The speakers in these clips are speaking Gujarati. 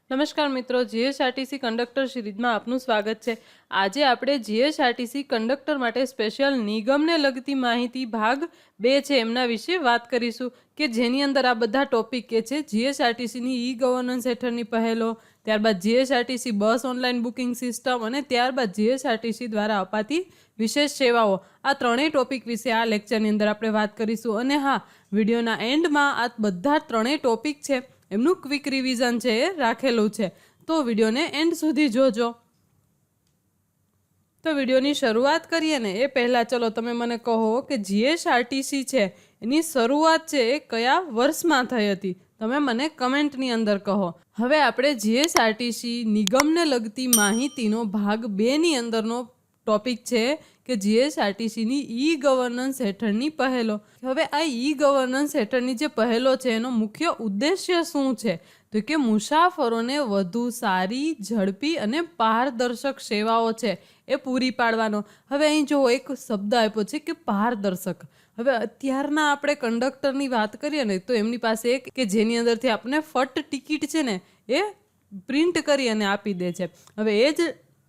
નમસ્કાર મિત્રો, જીએસઆરટીસી કંડક્ટર સિરીઝમાં આપનું સ્વાગત છે। આજે આપણે જીએસઆરટીસી કંડક્ટર માટે સ્પેશિયલ નિગમને લગતી માહિતી ભાગ 2 છે એમના વિશે વાત કરીશું કે જેની અંદર આ બધા ટોપિક કે છે જીએસઆરટીસીની ઈ ગવર્નન્સ હેઠળની પહેલો, ત્યારબાદ જીએસઆરટીસી બસ ઓનલાઈન બુકિંગ સિસ્ટમ અને ત્યારબાદ જીએસઆરટીસી દ્વારા અપાતી વિશેષ સેવાઓ, આ ત્રણેય ટોપિક વિશે આ લેક્ચરની અંદર આપણે વાત કરીશું। અને હા, વિડીયોના એન્ડમાં આ બધા ત્રણેય ટોપિક છે એમનું ક્વિક રિવિઝન છે એ રાખેલું છે, તો વિડીયોને એન્ડ સુધી જોજો। તો વિડીયોની શરૂઆત કરીએ ને એ પહેલાં ચલો તમે મને કહો કે જીએસઆરટીસી છે એની શરૂઆત છે એ કયા વર્ષમાં થઈ હતી? તમે મને કમેન્ટની અંદર કહો। હવે આપણે જીએસઆરટીસી નિગમને લગતી માહિતીનો ભાગ 2ની અંદરનો ટોપિક છે કે જીએસઆરટીસીની ઈ ગવર્નન્સ હેઠળની પહેલો। હવે આ ઈ ગવર્નન્સ હેઠળની જે પહેલો છે એનો મુખ્ય ઉદ્દેશ્ય શું છે? તો કે મુસાફરોને વધુ સારી, ઝડપી અને પારદર્શક સેવાઓ છે એ પૂરી પાડવાનો। હવે અહીં જો એક શબ્દ આપ્યો છે કે પારદર્શક। હવે અત્યારના આપણે કંડક્ટરની વાત કરીએ ને તો એમની પાસે એક કે જેની અંદરથી આપણે ફટ ટિકિટ છે ને એ પ્રિન્ટ કરી અને આપી દે છે। હવે એ જ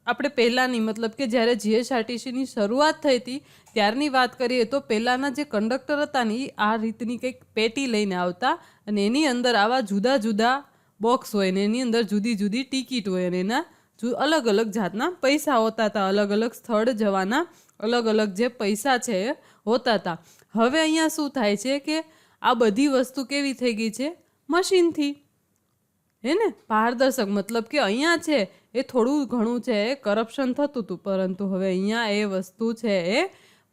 આપણે પહેલાંની મતલબ કે જ્યારે જીએસઆરટીસીની શરૂઆત થઈ હતી ત્યારની વાત કરીએ તો પહેલાંના જે કંડક્ટર હતા ને એ આ રીતની કંઈક પેટી લઈને આવતા અને એની અંદર આવા જુદા જુદા બોક્સ હોય ને એની અંદર જુદી જુદી ટિકિટ હોય અને એના અલગ અલગ જાતના પૈસા હોતા હતા, અલગ અલગ સ્થળ જવાના અલગ અલગ જે પૈસા છે એ હોતા હતા। હવે અહીંયા શું થાય છે કે આ બધી વસ્તુ કેવી થઈ ગઈ છે? મશીનથી, હે ને? પારદર્શક મતલબ કે અહીંયા છે એ થોડું ઘણું છે એ કરપ્શન થતું હતું, પરંતુ હવે અહીંયા એ વસ્તુ છે એ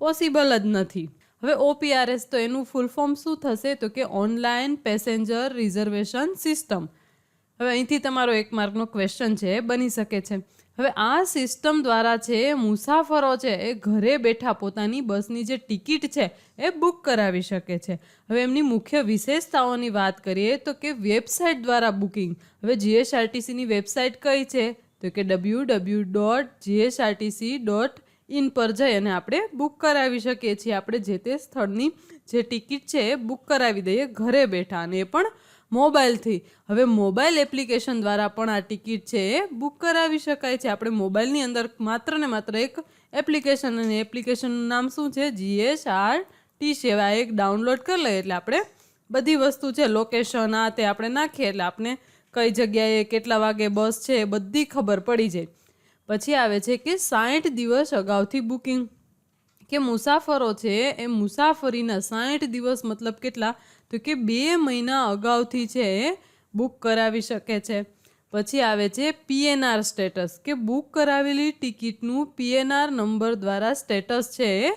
પોસિબલ જ નથી। હવે ઓપીઆરએસ તો એનું ફૂલ ફોર્મ શું થશે? તો કે ઓનલાઈન પેસેન્જર રિઝર્વેશન સિસ્ટમ। હવે અહીંથી તમારો 1 માર્કનો ક્વેશ્ચન છે એ બની શકે છે। હવે આ સિસ્ટમ દ્વારા છે મુસાફરો છે એ ઘરે બેઠા પોતાની બસની જે ટિકિટ છે એ બુક કરાવી શકે છે। હવે એમની મુખ્ય વિશેષતાઓની વાત કરીએ તો કે વેબસાઇટ દ્વારા બુકિંગ। હવે જીએસઆરટીસીની વેબસાઇટ કઈ છે? તો કે www.gsrtc.in પર જઈ અને આપણે બુક કરાવી શકીએ છીએ। આપણે જે તે સ્થળની જે ટિકિટ છે એ બુક કરાવી દઈએ ઘરે બેઠા, અને એ પણ મોબાઈલથી। હવે મોબાઈલ એપ્લિકેશન દ્વારા પણ આ ટિકિટ છે એ બુક કરાવી શકાય છે। આપણે મોબાઈલની અંદર માત્ર ને માત્ર એક એપ્લિકેશન, અને એપ્લિકેશનનું નામ શું છે? જીએસઆરટીસી। હવે આ એક ડાઉનલોડ કરી લઈએ એટલે આપણે બધી વસ્તુ છે, લોકેશન આ તે આપણે નાખીએ એટલે આપણે કઈ જગ્યાએ કેટલા વાગે બસ છે એ બધી ખબર પડી જાય। પછી આવે છે કે 60 દિવસ અગાઉથી બુકિંગ, કે મુસાફરો છે એ મુસાફરીના 60 દિવસ મતલબ કેટલા? તો કે 2 મહિના અગાઉથી છે એ બુક કરાવી શકે છે। પછી આવે છે પીએનઆર સ્ટેટસ, કે બુક કરાવેલી ટિકિટનું પીએનઆર નંબર દ્વારા સ્ટેટસ છે એ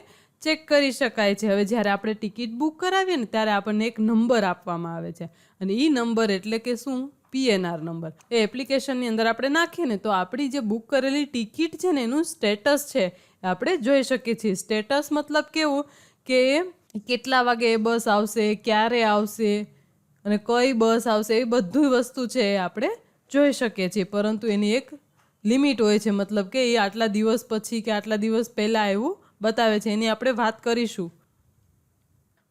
ચેક કરી શકાય છે। હવે જ્યારે આપણે ટિકિટ બુક કરાવીએ ને ત્યારે આપણને એક નંબર આપવામાં આવે છે, અને એ નંબર એટલે કે શું? PNR number. એ એપ્લિકેશનની અંદર આપણે નાખીએ ને તો આપણી જે બુક કરેલી ટિકિટ છે ને એનું સ્ટેટસ છે આપણે જોઈ શકીએ છીએ। સ્ટેટસ મતલબ કેવું કે કેટલા વાગે એ બસ આવશે, ક્યારે આવશે અને કઈ બસ આવશે, એ બધી વસ્તુ છે એ આપણે જોઈ શકીએ છીએ, પરંતુ એની એક લિમિટ હોય છે, મતલબ કે એ આટલા દિવસ પછી કે આટલા દિવસ પહેલાં એવું બતાવે છે, એની આપણે વાત કરીશું।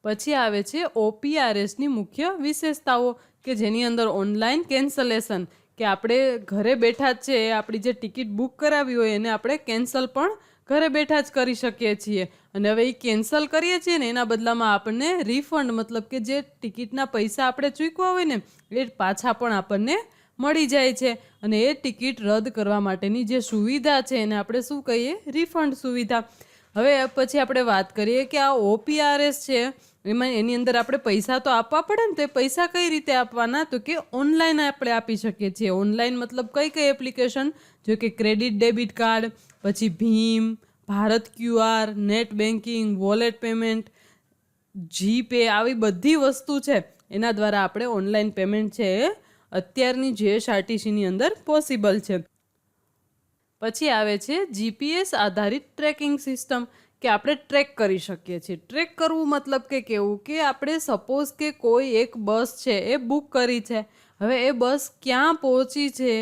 પછી આવે છે ઓપીઆરએસની મુખ્ય વિશેષતાઓ, કે જેની અંદર ઓનલાઈન કેન્સલેશન, કે આપણે ઘરે બેઠા જ છે આપણી જે ટિકિટ બુક કરાવી હોય એને આપણે કેન્સલ પણ ઘરે બેઠા જ કરી શકીએ છીએ। અને હવે એ કેન્સલ કરીએ છીએ ને એના બદલામાં આપણને રિફંડ, મતલબ કે જે ટિકિટના પૈસા આપણે ચૂકવ્યા હોય ને એ પાછા પણ આપણને મળી જાય છે। અને એ ટિકિટ રદ કરવા માટેની જે સુવિધા છે એને આપણે શું કહીએ? રિફંડ સુવિધા। હવે પછી આપણે વાત કરીએ કે આ ઓપીઆરએસ છે એમાં એની અંદર આપણે પૈસા તો આપવા પડે ને, તો એ પૈસા કઈ રીતે આપવાના? તો કે ઓનલાઈન આપણે આપી શકીએ છીએ। ઓનલાઈન મતલબ કઈ કઈ એપ્લિકેશન? જો કે ક્રેડિટ ડેબિટ કાર્ડ, પછી ભીમ, Bharat QR, net banking, wallet payment, GPay, આવી બધી વસ્તુ છે એના દ્વારા આપણે ઓનલાઈન પેમેન્ટ છે એ અત્યારની જીએસઆરટીસીની અંદર પોસિબલ છે। પછી આવે છે જીપીએસ આધારિત ટ્રેકિંગ સિસ્ટમ, કે આપણે ટ્રેક કરી શકીએ છીએ। ટ્રેક કરવું મતલબ કે કેવું? કે આપણે સપોઝ કે કોઈ એક બસ છે એ બુક કરી છે, હવે એ બસ ક્યાં પહોંચી છે,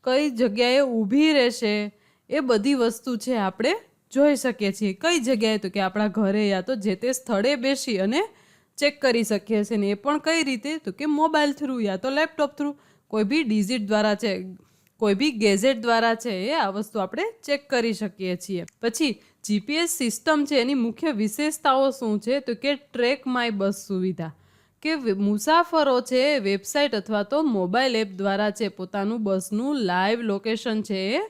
કઈ જગ્યાએ ઊભી રહેશે, એ બધી વસ્તુ છે આપણે જોઈ શકીએ છીએ। કઈ જગ્યાએ? તો કે આપણા ઘરે યા તો જે તે સ્થળે બેસી અને ચેક કરી શકીએ છીએ। ને એ પણ કઈ રીતે? તો કે મોબાઈલ થ્રુ યા તો લેપટોપ થ્રુ। કોઈ બી ડિજિટ દ્વારા છે, કોઈ બી ગેજેટ દ્વારા છે એ આ વસ્તુ આપણે ચેક કરી શકીએ છીએ. પછી જીપીએસ સિસ્ટમ છે એની મુખ્ય વિશેષતાઓ શું છે તો કે ટ્રેક માય બસ સુવિધા, કે મુસાફરો છે વેબસાઇટ અથવા તો મોબાઈલ એપ દ્વારા છે પોતાનું બસનું લાઈવ લોકેશન છે એ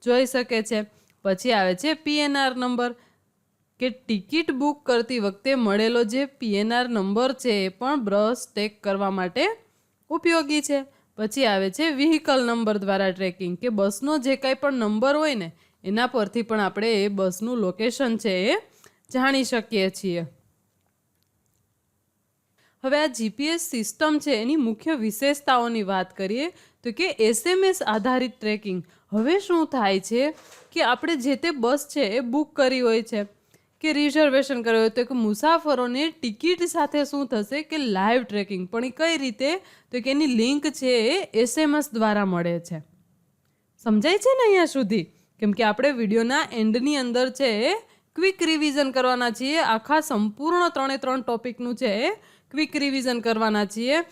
જોઈ શકે છે. પછી આવે છે પીએનઆર નંબર, કે ટિકિટ બુક કરતી વખતે મળેલો જે પીએનઆર નંબર છે એ પણ બસ ટેક કરવા માટે ઉપયોગી છે. પછી આવે છે વ્હીકલ નંબર દ્વારા ટ્રેકિંગ, કે બસનો જે કાંઈ પણ નંબર હોય ને એના પરથી પણ આપણે એ બસનું લોકેશન છે એ જાણી શકીએ છીએ. હવે આ જીપીએસ સિસ્ટમ છે એની મુખ્ય વિશેષતાઓની વાત કરીએ તો કે એસએમએસ આધારિત ટ્રેકિંગ. હવે શું થાય છે કે આપણે જે તે બસ છે એ બુક કરી હોય છે કે રિઝર્વેશન કર્યું હોય તો કે મુસાફરોને ટિકિટ સાથે શું થશે કે લાઈવ ટ્રેકિંગ, પણ એ કઈ રીતે તો કે એની લિંક છે એ એસએમએસ દ્વારા મળે છે. સમજાય છે ને અહીંયા સુધી? કેમ કે આપણે વિડીયોના એન્ડની અંદર છે એ ક્વિક રિવિઝન કરવાના છીએ, આખા સંપૂર્ણ 3 ટોપિકનું છે એ ક્વિક રિવિઝન કરવાના છીએ.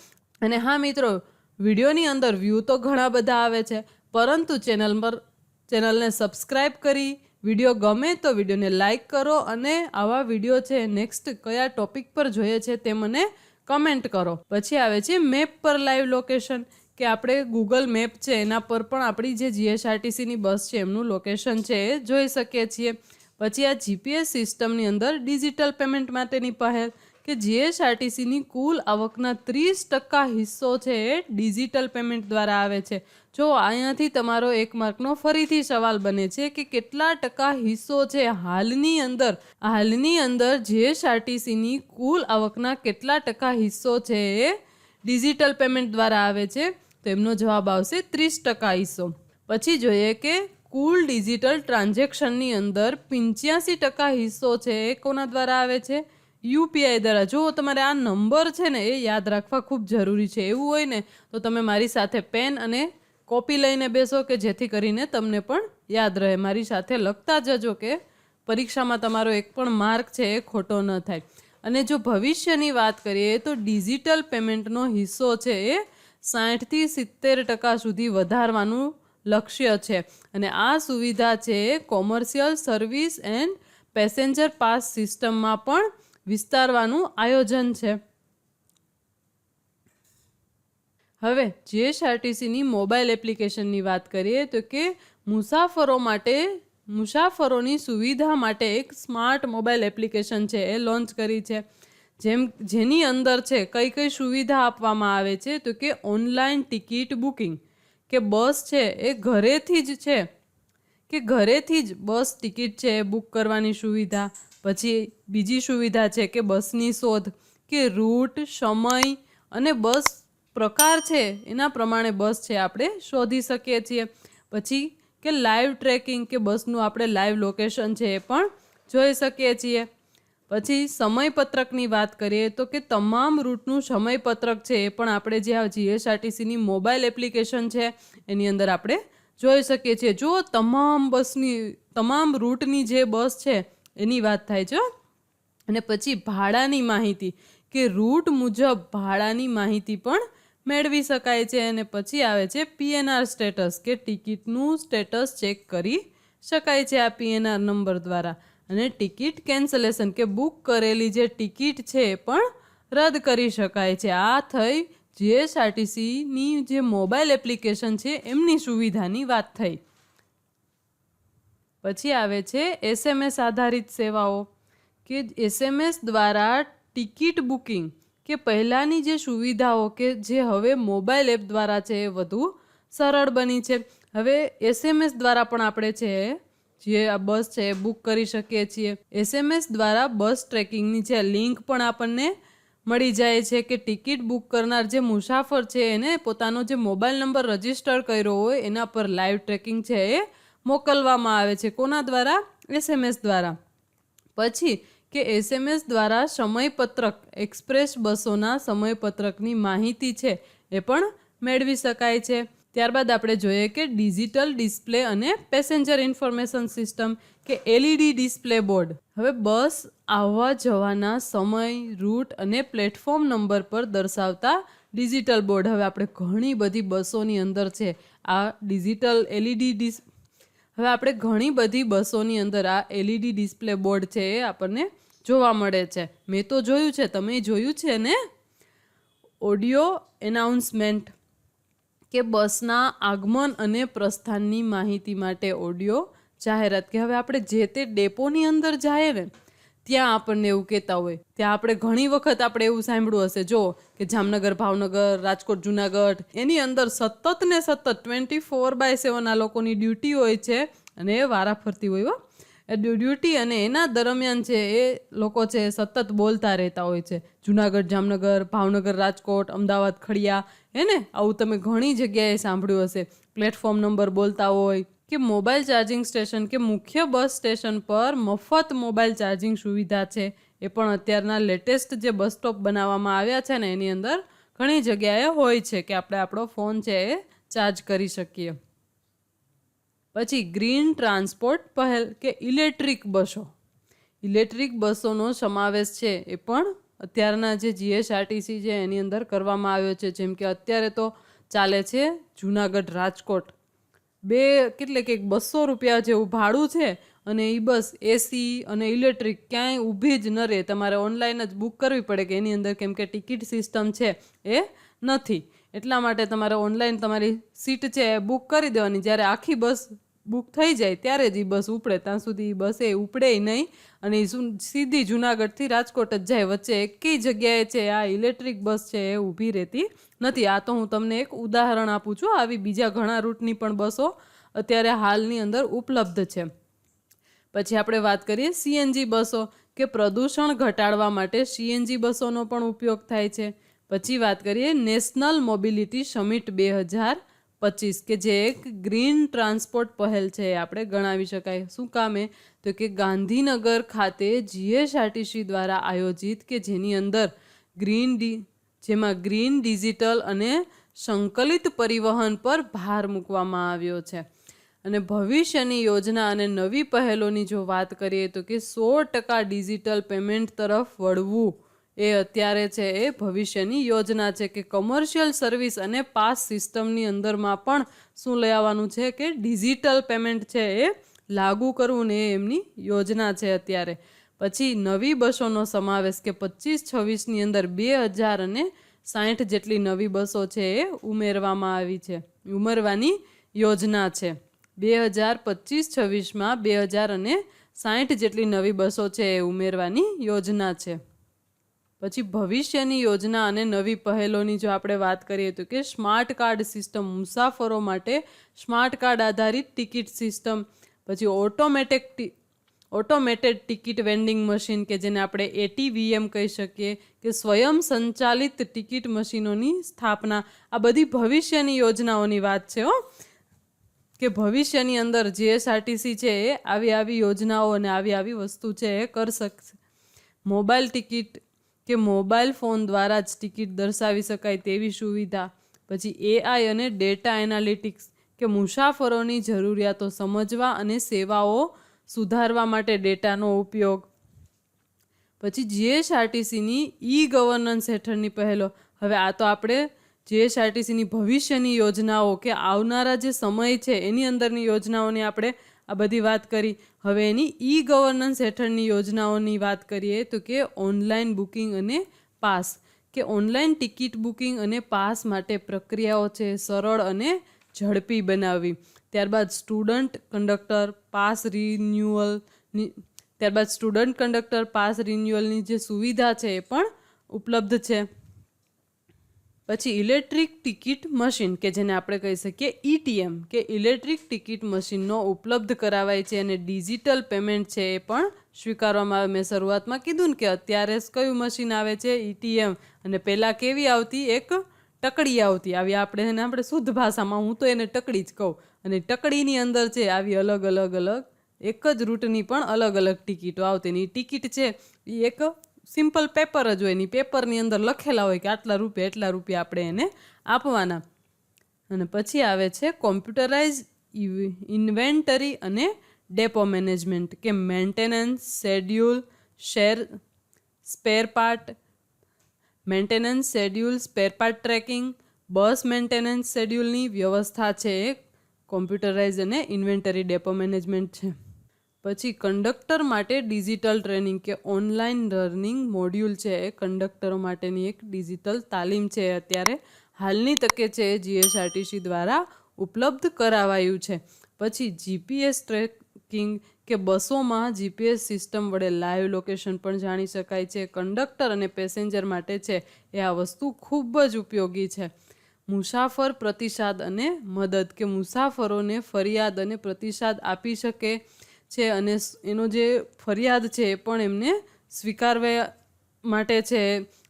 અને હા મિત્રો, વિડીયોની અંદર વ્યૂ તો ઘણા બધા આવે છે, પરંતુ ચેનલને સબસ્ક્રાઈબ કરી, વિડીયો ગમે તો વિડીયોને લાઈક કરો અને આવા વિડીયો છે નેક્સ્ટ કયા ટોપિક પર જોઈએ છે તે મને કમેન્ટ કરો. પછી આવે છે મેપ પર લાઈવ લોકેશન, કે આપણે ગૂગલ મેપ છે એના પર પણ આપણી જે જીએસઆરટીસીની બસ છે એમનું લોકેશન છે એ જોઈ શકીએ છીએ. પછી આ જીપીએસ સિસ્ટમની અંદર ડિજિટલ પેમેન્ટ માટેની પહેલ, કે જીએસઆરટીસીની કુલ આવકના 30% હિસ્સો છે એ ડિજિટલ પેમેન્ટ દ્વારા આવે છે. જો અહીંયાથી તમારો 1 માર્કનો ફરીથી સવાલ બને છે કે કેટલા ટકા હિસ્સો છે હાલની અંદર જીએસઆરટીસીની કુલ આવકના કેટલા ટકા હિસ્સો છે એ ડિજિટલ પેમેન્ટ દ્વારા આવે છે, તો એમનો જવાબ આવશે 30% હિસ્સો. પછી જોઈએ કે કુલ ડિજિટલ ટ્રાન્ઝેક્શનની અંદર 85% હિસ્સો છે એ કોના દ્વારા આવે છે? યુપીઆઈ દ્વારા. જો તમારે આ નંબર છે ને એ યાદ રાખવા ખૂબ જરૂરી છે. એવું હોય ને તો તમે મારી સાથે પેન અને કોપી લઈને બેસો, કે જેથી કરીને તમને પણ યાદ રહે. મારી સાથે લખતા જજો કે પરીક્ષામાં તમારો એક પણ માર્ક છે એ ખોટો ન થાય. અને જો ભવિષ્યની વાત કરીએ તો ડિજિટલ પેમેન્ટનો હિસ્સો છે એ 60 થી 70% સુધી વધારવાનું લક્ષ્ય છે. અને આ સુવિધા છે commercial service and passenger pass સિસ્ટમમાં પણ વિસ્તારવાનું આયોજન છે. હવે જીએસઆરટીસીની મોબાઈલ એપ્લિકેશનની વાત કરીએ તો કે મુસાફરોની સુવિધા માટે એક સ્માર્ટ મોબાઈલ એપ્લિકેશન છે એ લોન્ચ કરી છે. જેની અંદર છે કઈ કઈ સુવિધા આપવામાં આવે છે તો કે ઓનલાઈન ટિકિટ બુકિંગ, કે બસ છે એ ઘરેથી જ બસ ટિકિટ છે એ બુક કરવાની સુવિધા. પછી બીજી સુવિધા છે કે બસની શોધ, કે રૂટ, સમય અને બસ પ્રકાર છે એના પ્રમાણે બસ છે આપણે શોધી શકીએ છીએ. પછી કે લાઈવ ટ્રેકિંગ, કે બસનું આપણે લાઈવ લોકેશન છે એ પણ જોઈ શકીએ છીએ. પછી સમયપત્રકની વાત કરીએ તો કે તમામ રૂટનું સમયપત્રક છે એ પણ આપણે જે આ જીએસઆરટીસીની મોબાઈલ એપ્લિકેશન છે એની અંદર આપણે જોઈ શકીએ છીએ. જો તમામ રૂટની જે બસ છે એની વાત થાય છે. અને પછી ભાડાની માહિતી, કે રૂટ મુજબ ભાડાની માહિતી પણ મેળવી શકાય છે. અને પછી આવે છે પીએનઆર સ્ટેટસ, કે ટિકિટનું સ્ટેટસ ચેક કરી શકાય છે આ પીએનઆર નંબર દ્વારા. અને ટિકિટ કેન્સલેશન, કે બુક કરેલી જે ટિકિટ છે એ પણ રદ કરી શકાય છે. આ થઈ જીએસઆરટીસીની જે મોબાઈલ એપ્લિકેશન છે એમની સુવિધાની વાત થઈ. પછી આવે છે એસએમએસ આધારિત સેવાઓ, કે એસએમએસ દ્વારા ટિકિટ બુકિંગ, કે પહેલાંની જે સુવિધાઓ કે જે હવે મોબાઈલ એપ દ્વારા છે એ વધુ સરળ બની છે. હવે એસએમએસ દ્વારા પણ આપણે છે જે આ બસ છે એ બુક કરી શકીએ છીએ. એસએમએસ દ્વારા બસ ટ્રેકિંગની જે લિંક પણ આપણને મળી જાય છે, કે ટિકિટ બુક કરનાર જે મુસાફર છે એને પોતાનો જે મોબાઈલ નંબર રજીસ્ટર કર્યો હોય એના પર લાઈવ ટ્રેકિંગ છે એ મોકલવામાં આવે છે. કોના દ્વારા? એસએમએસ દ્વારા. પછી કે એસએમએસ દ્વારા સમયપત્રક, એક્સપ્રેસ બસોના સમયપત્રકની માહિતી છે એ પણ મેળવી શકાય છે. ત્યારબાદ આપણે જોઈએ કે ડિજિટલ ડિસ્પ્લે અને પેસેન્જર ઇન્ફોર્મેશન સિસ્ટમ, કે એલઈડી ડિસ્પ્લે બોર્ડ. હવે બસ આવવા જવાના સમય, રૂટ અને પ્લેટફોર્મ નંબર પર દર્શાવતા ડિજિટલ બોર્ડ. હવે આપણે ઘણી બધી બસોની અંદર છે આ ડિજિટલ LED હવે આપણે ઘણી બધી બસોની અંદર આ LED ડિસ્પ્લે બોર્ડ છે એ આપણને જોવા મળે છે. મેં તો જોયું છે, તમે જોયું છે ને? ઓડિયો એનાઉન્સમેન્ટ કે બસના આગમન અને પ્રસ્થાનની માહિતી માટે ઓડિયો જાહેરાત. કે હવે આપણે જે તે ડેપોની અંદર જાય ને ત્યાં આપણને એવું કહેતા હોય, ત્યાં આપણે ઘણી વખત આપણે એવું સાંભળ્યું હશે, જો કે જામનગર, ભાવનગર, રાજકોટ, જુનાગઢ, એની અંદર સતત ને સતત 24/7 આ લોકોની ડ્યુટી હોય છે અને એ વારાફરતી હોય. એ ડ્યુટી અને એના દરમિયાન છે એ લોકો છે સતત બોલતા રહેતા હોય છે. જુનાગઢ, જામનગર, ભાવનગર, રાજકોટ, અમદાવાદ, ખડિયા, ને આવું તમે ઘણી જગ્યાએ સાંભળ્યું હશે. પ્લેટફોર્મ નંબર બોલતા હોય કે મોબાઈલ ચાર્જિંગ સ્ટેશન કે મુખ્ય બસ સ્ટેશન પર મફત મોબાઈલ ચાર્જિંગ સુવિધા છે. એ પણ અત્યારના લેટેસ્ટ જે બસ સ્ટોપ બનાવવામાં આવ્યા છે ને એની અંદર ઘણી જગ્યાએ હોય છે કે આપણે આપણો ફોન છે એ ચાર્જ કરી શકીએ. પછી ગ્રીન ટ્રાન્સપોર્ટ પહેલ કે ઇલેક્ટ્રિક બસો. ઇલેક્ટ્રિક બસોનો સમાવેશ છે એ પણ અત્યારના જે GSRTC છે એની અંદર કરવામાં આવ્યો છે. જેમ કે અત્યારે તો ચાલે છે જુનાગઢ રાજકોટ, કેટલે કે 200 રૂપિયા જેવું ભાડું છે અને એ બસ AC અને ઇલેક્ટ્રિક ક્યાંય ઊભી જ ન રહે. તમારે ઓનલાઈન જ બુક કરવી પડે કે એની અંદર, કેમ કે ટિકિટ સિસ્ટમ છે એ નથી. એટલા માટે તમારે ઓનલાઈન તમારી સીટ છે એ બુક કરી દેવાની. જ્યારે આખી બસ બુક થઈ જાય ત્યારે જ એ બસ ઉપડે, ત્યાં સુધી બસ એ ઉપડે નહીં અને સીધી જુનાગઢથી રાજકોટ જ જાય. વચ્ચે એકેય જગ્યાએ છે આ ઇલેક્ટ્રિક બસ છે એ ઊભી રહેતી નથી. આ તો હું તમને એક ઉદાહરણ આપું છું. આવી બીજા ઘણા રૂટની પણ બસો અત્યારે હાલની અંદર ઉપલબ્ધ છે. પછી આપણે વાત કરીએ CNG બસો કે પ્રદૂષણ ઘટાડવા માટે CNG બસોનો પણ ઉપયોગ થાય છે. પછી વાત કરીએ નેશનલ મોબિલિટી સમિટ 2025 કે જે એક ગ્રીન ટ્રાન્સપોર્ટ પહેલ છે એ આપણે ગણાવી શકાય. શું કામે? તો કે ગાંધીનગર ખાતે GSRTC દ્વારા આયોજિત કે જેની અંદર જેમાં ગ્રીન, ડિજિટલ અને સંકલિત પરિવહન પર ભાર મૂકવામાં આવ્યો છે. અને ભવિષ્યની યોજના અને નવી પહેલોની જો વાત કરીએ તો કે 100% ડિજિટલ પેમેન્ટ તરફ વળવું એ અત્યારે છે એ ભવિષ્યની યોજના છે. કે કમર્શિયલ સર્વિસ અને પાસ સિસ્ટમની અંદરમાં પણ શું લઈ આવવાનું છે કે ડિજિટલ પેમેન્ટ છે એ લાગુ કરવું ને એ એમની યોજના છે અત્યારે. પછી નવી બસોનો સમાવેશ કે 25-26ની અંદર 2060 જેટલી નવી બસો છે એ ઉમેરવાની યોજના છે. 2025-26માં 2060 જેટલી નવી બસો છે એ ઉમેરવાની યોજના છે. પછી ભવિષ્યની યોજના અને નવી પહેલોની જો આપણે વાત કરીએ તો કે સ્માર્ટ કાર્ડ સિસ્ટમ, મુસાફરો માટે સ્માર્ટ કાર્ડ આધારિત ટિકિટ સિસ્ટમ. પછી ઓટોમેટેડ ટિકિટ વેન્ડિંગ મશીન કે જેને આપણે ATVM કહી શકીએ, કે સ્વયં સંચાલિત ટિકિટ મશીનોની સ્થાપના. આ બધી ભવિષ્યની યોજનાઓની વાત છે કે ભવિષ્યની અંદર GSRTC છે એ આવી યોજનાઓ અને આવી વસ્તુ છે એ કરી શકશે. મોબાઈલ ટિકિટ કે મોબાઈલ ફોન દ્વારા જ ટિકિટ દર્શાવી શકાય તેવી સુવિધા. પછી AI અને ડેટા એનાલિટિક્સ કે મુસાફરોની જરૂરિયાતો સમજવા અને સેવાઓ સુધારવા માટે ડેટાનો ઉપયોગ. પછી GSRTCની E-ગવર્નન્સ હેઠળની પહેલો. હવે આ તો આપણે GSRTCની ભવિષ્યની યોજનાઓ કે આવનારા જે સમય છે એની અંદરની યોજનાઓની આપણે આ બધી વાત કરી. હવે એની E-ગવર્નન્સ હેઠળની યોજનાઓની વાત કરીએ તો કે ઓનલાઈન બુકિંગ અને પાસ. કે ઓનલાઈન ટિકિટ બુકિંગ અને પાસ માટે પ્રક્રિયાઓ છે સરળ અને ઝડપી બનાવવી. ત્યારબાદ સ્ટુડન્ટ કંડક્ટર પાસ રિન્યુઅલની જે સુવિધા છે એ પણ ઉપલબ્ધ છે. પછી ઇલેક્ટ્રિક ટિકિટ મશીન કે જેને આપણે કહી શકીએ ETM કે ઇલેક્ટ્રિક ટિકિટ મશીનનો ઉપલબ્ધ કરાવાય છે અને ડિજિટલ પેમેન્ટ છે એ પણ સ્વીકારવામાં આવે. મેં શરૂઆતમાં કીધું ને કે અત્યારે કયું મશીન આવે છે? ETM. અને પહેલાં કેવી આવતી? એક ટકડી આવતી. આપણે શુદ્ધ ભાષામાં હું તો એને ટકડી જ કહું. અને ટકડીની અંદર છે આવી અલગ એક જ રૂટની પણ અલગ ટિકિટો આવતી. ને એ ટિકિટ છે એ એક સિમ્પલ પેપર જ હોય. ની પેપરની અંદર લખેલા હોય કે એટલા રૂપિયા આપણે એને આપવાના. અને પછી આવે છે કોમ્પ્યુટરાઇઝ ઇન્વેન્ટરી અને ડેપો મેનેજમેન્ટ કે maintenance, schedule, spare part maintenance schedule, spare part tracking, bus maintenance શેડ્યુલની વ્યવસ્થા છે એ કોમ્પ્યુટરાઇઝ અને ઇન્વેન્ટરી ડેપો મેનેજમેન્ટ છે. પછી કંડક્ટર માટે ડિજિટલ ટ્રેનિંગ કે ઓનલાઈન લર્નિંગ મોડ્યુલ છે એ કંડક્ટરો માટેની એક ડિજિટલ તાલીમ છે અત્યારે હાલની તકે છે જીએસઆરટીસી દ્વારા ઉપલબ્ધ કરાવાયું છે. પછી જીપીએસ ટ્રેકિંગ કે બસોમાં જીપીએસ સિસ્ટમ વડે લાઈવ લોકેશન પણ જાણી શકાય છે. કંડક્ટર અને પેસેન્જર માટે છે એ આ વસ્તુ ખૂબ જ ઉપયોગી છે. મુસાફર પ્રતિસાદ અને મદદ કે મુસાફરોને ફરિયાદ અને પ્રતિસાદ આપી શકે છે અને એનો જે ફરિયાદ છે એ પણ એમને સ્વીકારવા માટે છે,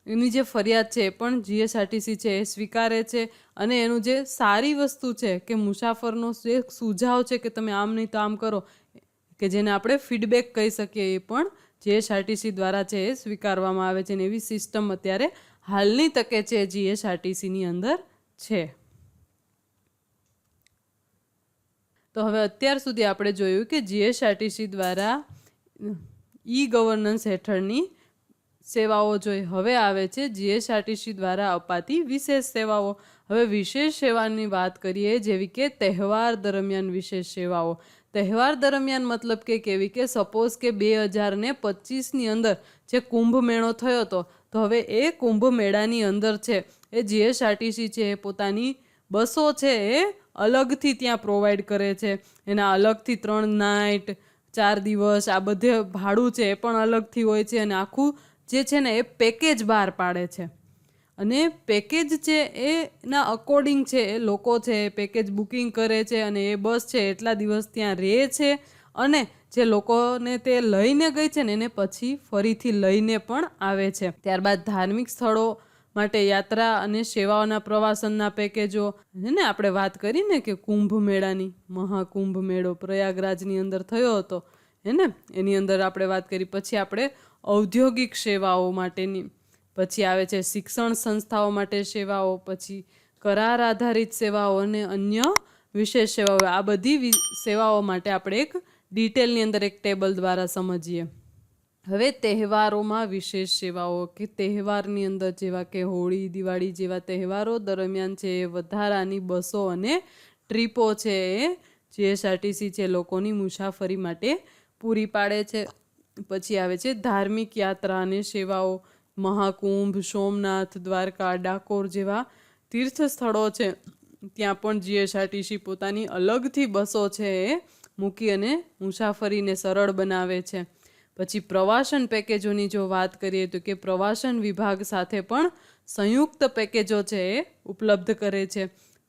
એની જે ફરિયાદ છે એ પણ જીએસઆરટીસી છે એ સ્વીકારે છે. અને એનું જે સારી વસ્તુ છે કે મુસાફરનો જે સુઝાવ છે કે તમે આમ નહીં તો આમ કરો, કે જેને આપણે ફીડબેક કહી શકીએ, એ પણ જીએસઆરટીસી દ્વારા છે એ સ્વીકારવામાં આવે છે. અને એવી સિસ્ટમ અત્યારે હાલની તકે છે જીએસઆરટીસીની અંદર છે. તો હવે અત્યાર સુધી આપણે જોયું કે જીએસઆરટીસી દ્વારા ઈ ગવર્નન્સ હેઠળની સેવાઓ જોઈ. હવે આવે છે જીએસઆરટીસી દ્વારા અપાતી વિશેષ સેવાઓ. હવે વિશેષ સેવાની વાત કરીએ, જેવી કે તહેવાર દરમિયાન વિશેષ સેવાઓ. તહેવાર દરમિયાન મતલબ કે કેવી કે સપોઝ કે 2025ની અંદર જે કુંભ મેળો થયો હતો, તો હવે એ કુંભ મેળાની અંદર છે એ જીએસઆરટીસી છે પોતાની બસો છે એ અલગથી ત્યાં પ્રોવાઈડ કરે છે. એના અલગથી 3 નાઇટ 4 દિવસ આ બધે ભાડું છે એ પણ અલગથી હોય છે. અને આખું જે છે ને એ પેકેજ બહાર પાડે છે. અને પેકેજ છે એના અકોર્ડિંગ છે એ લોકો છે એ પેકેજ બુકિંગ કરે છે અને એ બસ છે એટલા દિવસ ત્યાં રહે છે. અને જે લોકોને તે લઈને ગઈ છે ને એને પછી ફરીથી લઈને પણ આવે છે. ત્યારબાદ ધાર્મિક સ્થળો માટે યાત્રા અને સેવાઓના પ્રવાસનના પેકેજો, ને આપણે વાત કરીને કે કુંભ મેળાની, મહાકુંભ મેળો પ્રયાગરાજની અંદર થયો હતો ને, એની અંદર આપણે વાત કરી. પછી આપણે ઔદ્યોગિક સેવાઓ માટેની, પછી આવે છે શિક્ષણ સંસ્થાઓ માટે સેવાઓ, પછી કરાર આધારિત સેવાઓ અને અન્ય વિશેષ સેવાઓ. આ બધી સેવાઓ માટે આપણે એક ડિટેલની અંદર એક ટેબલ દ્વારા સમજીએ. હવે તહેવારોમાં વિશેષ સેવાઓ કે તહેવારની અંદર જેવા કે હોળી, દિવાળી જેવા તહેવારો દરમિયાન છે વધારાની બસો અને ટ્રીપો છે એ જીએસઆરટીસી છે લોકોની મુસાફરી માટે પૂરી પાડે છે. પછી આવે છે ધાર્મિક યાત્રા અને સેવાઓ. મહાકુંભ, સોમનાથ, દ્વારકા, ડાકોર જેવા તીર્થ સ્થળો છે ત્યાં પણ જીએસઆરટીસી પોતાની અલગથી બસો છે એ મૂકી અને મુસાફરીને સરળ બનાવે છે. પછી પ્રવાસન પેકેજોની જો વાત કરીએ તો કે પ્રવાસન વિભાગ સાથે પણ સંયુક્ત પેકેજો છે એ ઉપલબ્ધ કરે છે.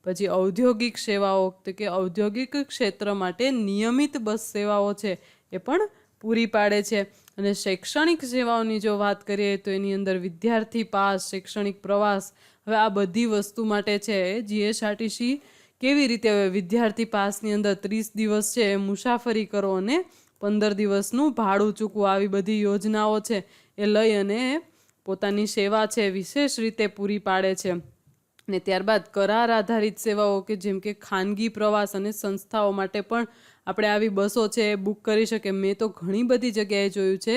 પછી ઔદ્યોગિક સેવાઓ તો કે ઔદ્યોગિક ક્ષેત્ર માટે નિયમિત બસ સેવાઓ છે એ પણ પૂરી પાડે છે. અને શૈક્ષણિક સેવાઓની જો વાત કરીએ તો એની અંદર વિદ્યાર્થી પાસ, શૈક્ષણિક પ્રવાસ. હવે આ બધી વસ્તુ માટે છે જીએસઆરટીસી કેવી રીતે વિદ્યાર્થી પાસની અંદર 30 દિવસ છે મુસાફરી કરો અને 15 દિવસનું ભાડું ચૂકવું, આવી બધી યોજનાઓ છે એ લઈ અને પોતાની સેવા છે વિશેષ રીતે પૂરી પાડે છે. ને ત્યારબાદ કરાર આધારિત સેવાઓ કે જેમ કે ખાનગી પ્રવાસ અને સંસ્થાઓ માટે પણ આપણે આવી બસો છે બુક કરી શકીએ. મેં તો ઘણી બધી જગ્યાએ જોયું છે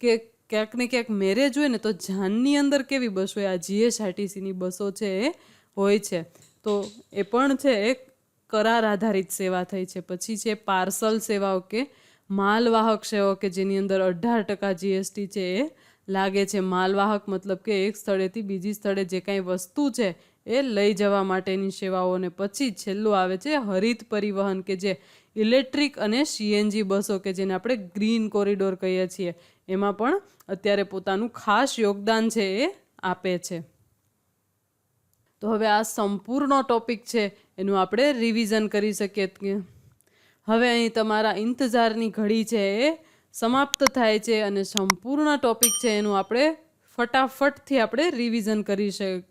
કે ક્યાંક ને ક્યાંક મેરેજ હોય ને તો જાનની અંદર કેવી બસ હોય, આ જીએસઆરટીસીની બસો છે એ હોય છે. તો એ પણ છે એક કરાર આધારિત સેવા થઈ છે. પછી છે પાર્સલ સેવાઓ કે માલવાહક સેવાઓ કે જેની અંદર 18% જીએસટી છે એ લાગે છે. માલવાહક મતલબ કે એક સ્થળેથી બીજી સ્થળે જે કાંઈ વસ્તુ છે એ લઈ જવા માટેની સેવાઓ. અને પછી છેલ્લું આવે છે હરિત પરિવહન કે જે ઇલેક્ટ્રિક અને સીએનજી બસો કે જેને આપણે ગ્રીન કોરિડોર કહીએ છીએ, એમાં પણ અત્યારે પોતાનું ખાસ યોગદાન છે એ આપે છે. તો હવે આ સંપૂર્ણ ટોપિક છે એનું આપણે રિવિઝન કરી શકીએ. હવે અહીં તમારા ઇંતજારની ઘડી છે એ સમાપ્ત થાય છે અને સંપૂર્ણ ટોપિક છે એનું આપણે ફટાફટથી આપણે રિવિઝન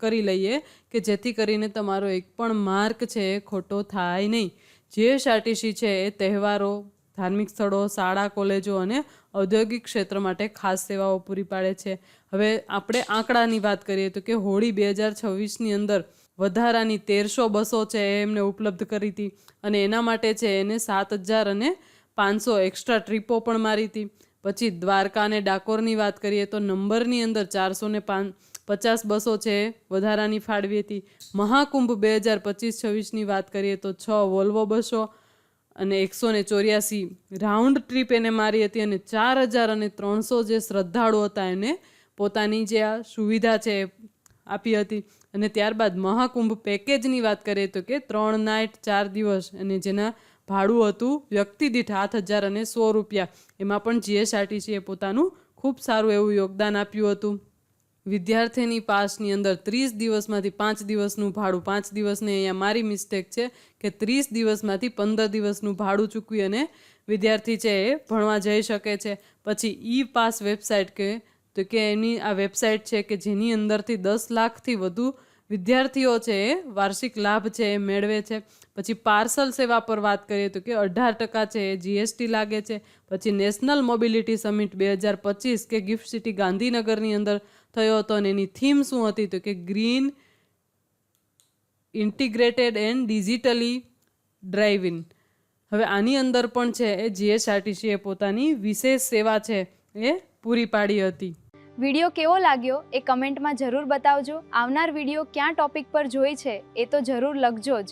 કરી લઈએ કે જેથી કરીને તમારો એક પણ માર્ક છે એ ખોટો થાય નહીં. જીએસઆરટીસી છે એ તહેવારો, ધાર્મિક સ્થળો, શાળા, કોલેજો અને ઔદ્યોગિક ક્ષેત્ર માટે ખાસ સેવાઓ પૂરી પાડે છે. હવે આપણે આંકડાની વાત કરીએ તો કે હોળી 2026ની અંદર વધારાની 1300 બસો છે એ એમને ઉપલબ્ધ કરી હતી. અને એના માટે છે એને 7500 એક્સ્ટ્રા ટ્રીપો પણ મારી હતી. પછી દ્વારકા અને ડાકોરની વાત કરીએ તો નંબરની અંદર 50 બસો છે વધારાની ફાળવી હતી. મહાકુંભ 2025-26ની વાત કરીએ તો 6 વોલ્વો બસો અને 184 રાઉન્ડ ટ્રીપ એને મારી હતી અને 4300 જે શ્રદ્ધાળુ હતા એને પોતાની જે આ સુવિધા છે આપી હતી. અને ત્યારબાદ મહાકુંભ પેકેજની વાત કરીએ તો કે 3 નાઇટ 4 દિવસ અને જેના ભાડું હતું વ્યક્તિ દીઠ 7,100 રૂપિયા. એમાં પણ જીએસઆરટીસીએ પોતાનું ખૂબ સારું એવું યોગદાન આપ્યું હતું. વિદ્યાર્થીની પાસની અંદર 30 દિવસમાંથી 5 દિવસનું ભાડું, 5 દિવસને અહીંયા મારી મિસ્ટેક છે કે 30 દિવસમાંથી 15 દિવસનું ભાડું ચૂકવી અને વિદ્યાર્થી છે એ ભણવા જઈ શકે છે. પછી ઈ પાસ વેબસાઇટ કે એની આ વેબસાઇટ છે કે જેની અંદરથી 10 લાખથી વધુ વિદ્યાર્થીઓ છે એ વાર્ષિક લાભ છે એ મેળવે છે. પછી પાર્સલ સેવા પર વાત કરીએ તો કે 18% છે એ જીએસટી લાગે છે. પછી નેશનલ મોબિલિટી સમિટ 2025 કે ગિફ્ટ સિટી ગાંધીનગરની અંદર થયો હતો અને એની થીમ શું હતી તો કે green, integrated and digitally driving. હવે આની અંદર પણ છે એ જીએસઆરટીસીએ પોતાની વિશેષ સેવા છે એ પૂરી પાડી હતી. વિડીયો કેવો લાગ્યો એ કમેન્ટમાં જરૂર બતાવજો. આવનાર વિડીયો ક્યાં ટોપિક પર જોઈ છે એ તો જરૂર લખજો જ.